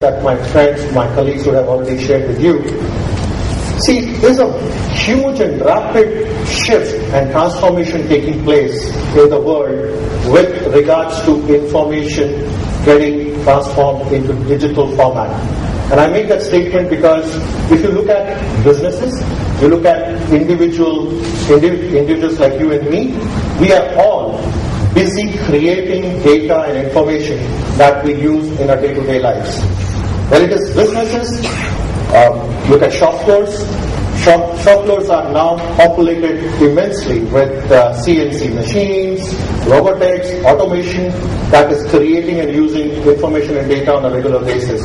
that my friends, my colleagues would have already shared with you. See, there's a huge and rapid shift and transformation taking place in the world with regards to information getting transformed into digital format. And I make that statement because if you look at businesses, you look at individuals like you and me, we are all busy creating data and information that we use in our day-to-day lives. When it is businesses, look at shop floors. Shop floors are now populated immensely with CNC machines, robotics, automation that is creating and using information and data on a regular basis.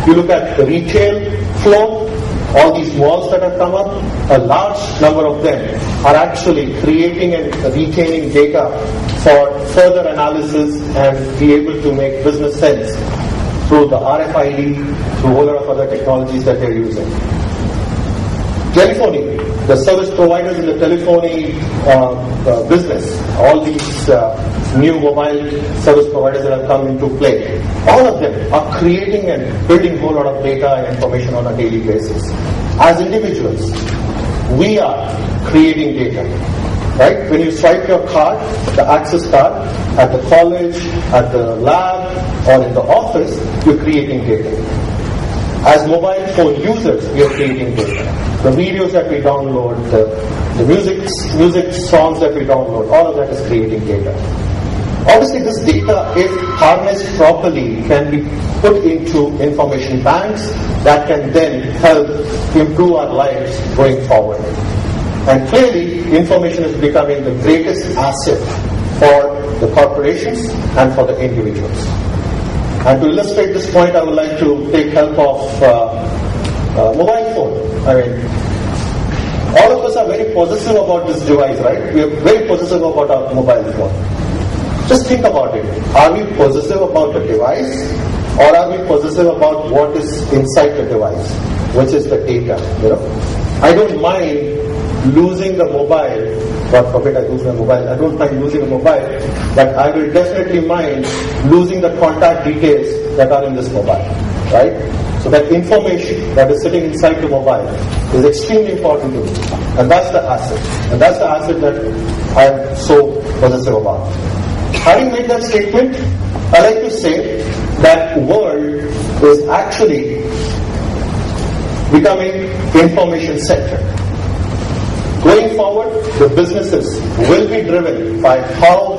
You look at the retail floor, all these malls that have come up, a large number of them are actually creating and retaining data for further analysis and be able to make business sense through the RFID, through a whole lot of other technologies that they're using. Telephony, the service providers in the telephony business, all these new mobile service providers that have come into play, all of them are creating and building a whole lot of data and information on a daily basis. As individuals, we are creating data. Right? When you swipe your card, the access card, at the college, at the lab, or in the office, you're creating data. As mobile phone users, we are creating data. The videos that we download, the music songs that we download, all of that is creating data. Obviously, this data, if harnessed properly, can be put into information banks that can then help improve our lives going forward. And clearly, information is becoming the greatest asset for the corporations and for the individuals. And to illustrate this point, I would like to take help of mobile phone. I mean, all of us are very possessive about this device, right? We are very possessive about our mobile phone. Just think about it. Are we possessive about the device, or are we possessive about what is inside the device, which is the data? You know, I don't mind losing the mobile. God forbid I lose my mobile. I don't mind losing a mobile, but I will definitely mind losing the contact details that are in this mobile, right? So that information that is sitting inside the mobile is extremely important to me, and that's the asset, and that's the asset that I am so possessive about. Having made that statement, I like to say that world is actually becoming information centered. Going forward, the businesses will be driven by how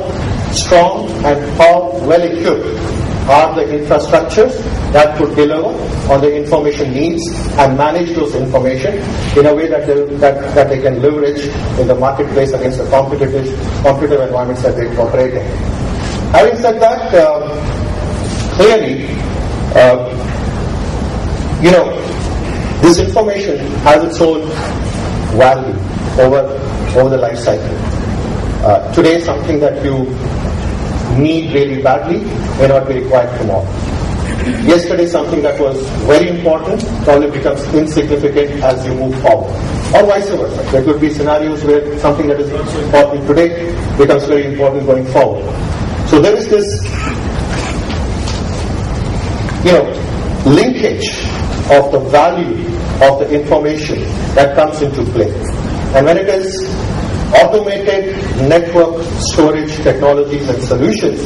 strong and how well equipped are the infrastructures that could deliver on the information needs and manage those information in a way that they can leverage in the marketplace against the competitive environments that they operate in. Having said that, clearly, this information has its own value over the life cycle. Today, something that you need really badly may not be required tomorrow. Yesterday, something that was very important probably becomes insignificant as you move forward, or vice versa. There could be scenarios where something that is important today becomes very important going forward. So there is this, linkage of the value of the information that comes into play. And when it is automated network storage technologies and solutions,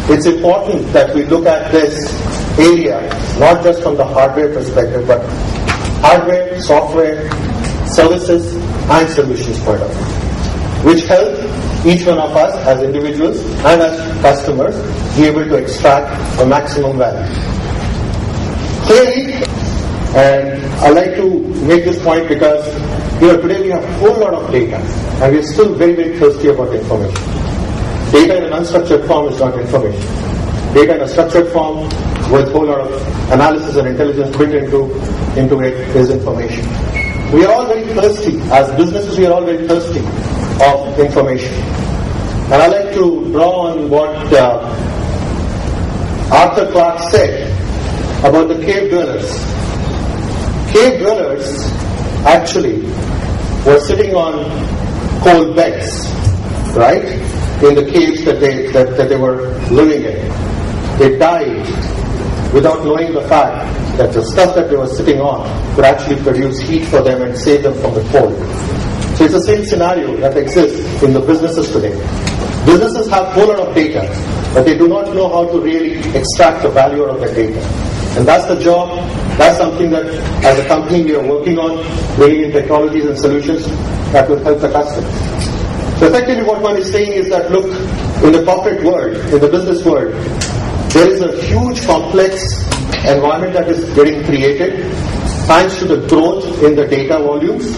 it's important that we look at this area not just from the hardware perspective, but hardware, software, services, and solutions point of view, which help each one of us as individuals and as customers be able to extract the maximum value. Clearly, and I like to make this point because today we have a whole lot of data, and we are still very, very thirsty about information. Data in an unstructured form is not information. Data in a structured form with a whole lot of analysis and intelligence built into it is information. We are all very thirsty. As businesses, we are all very thirsty of information. And I like to draw on what Arthur Clarke said about the cave dwellers. Cave dwellers actually were sitting on coal beds, right, in the caves that they were living in. They died without knowing the fact that the stuff that they were sitting on could actually produce heat for them and save them from the cold. So it's the same scenario that exists in the businesses today. Businesses have a whole lot of data, but they do not know how to really extract the value out of that data. And that's the job. That's something that as a company we are working on, bringing in technologies and solutions that will help the customer. So effectively what one is saying is that, look, in the corporate world, in the business world, there is a huge complex environment that is getting created thanks to the growth in the data volumes.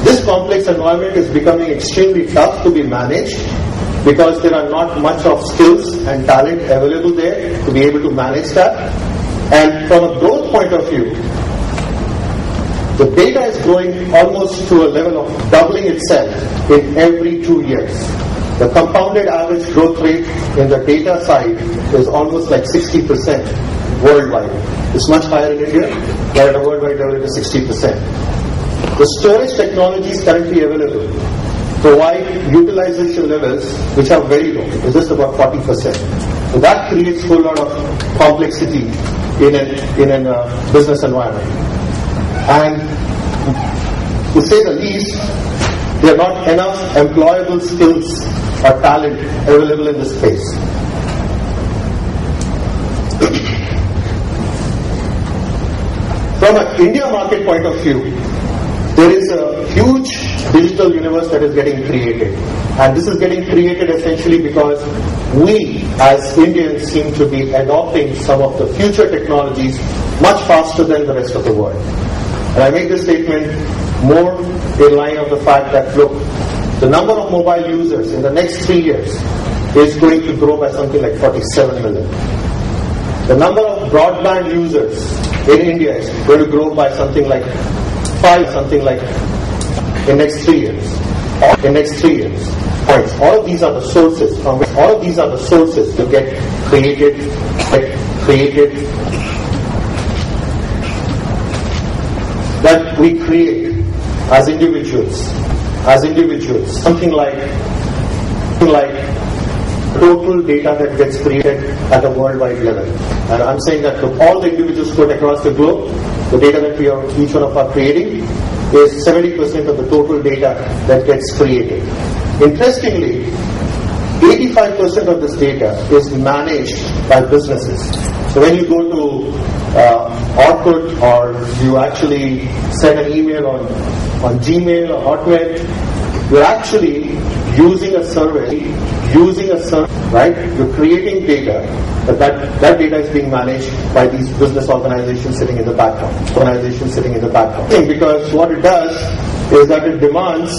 This complex environment is becoming extremely tough to be managed because there are not much of skills and talent available there to be able to manage that. And from a growth point of view, the data is growing almost to a level of doubling itself in every 2 years. The compounded average growth rate in the data side is almost like 60% worldwide. It's much higher in India, but at a worldwide level it is 60%. The storage technologies currently available provide utilization levels which are very low. It's just about 40%. So that creates a whole lot of complexity in a business environment. And to say the least, there are not enough employable skills or talent available in this space. From an India market point of view, there is a huge digital universe that is getting created. And this is getting created essentially because we as Indians seem to be adopting some of the future technologies much faster than the rest of the world. And I make this statement more in line of the fact that, look, the number of mobile users in the next 3 years is going to grow by something like 47 million. The number of broadband users in India is going to grow by something like in next 3 years. In next 3 years. Points. All of these are the sources from which all of these are the sources to get created that we create as individuals, something like total data that gets created at a worldwide level. And I'm saying that look, all the individuals put across the globe, the data that we are each one of us creating is 70% of the total data that gets created. Interestingly, 85% of this data is managed by businesses. So when you go to Orkut or you actually send an email on Gmail or Hotmail, you're actually using a service, right? You're creating data, but that data is being managed by these business organizations sitting in the background. Because what it does is that it demands